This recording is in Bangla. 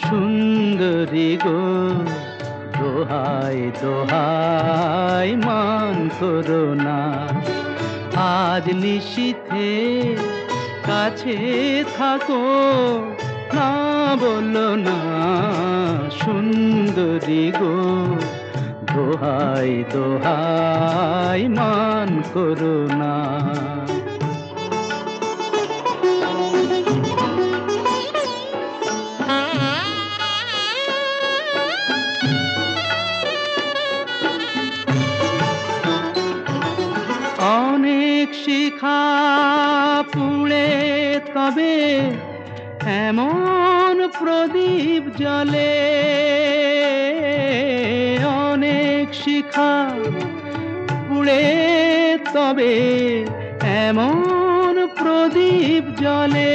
সুন্দরী গো, দোহাই দোহাই মান করো না। আজ নিশীথে কাছে থাকো, না বলো না সুন্দরী গো, দোহাই দোহাই মান করো না। অনেক শিখা পুড়ে তবে এমন প্রদীপ জ্বলে, অনেক শিখা পুড়ে তবে এমন প্রদীপ জ্বলে।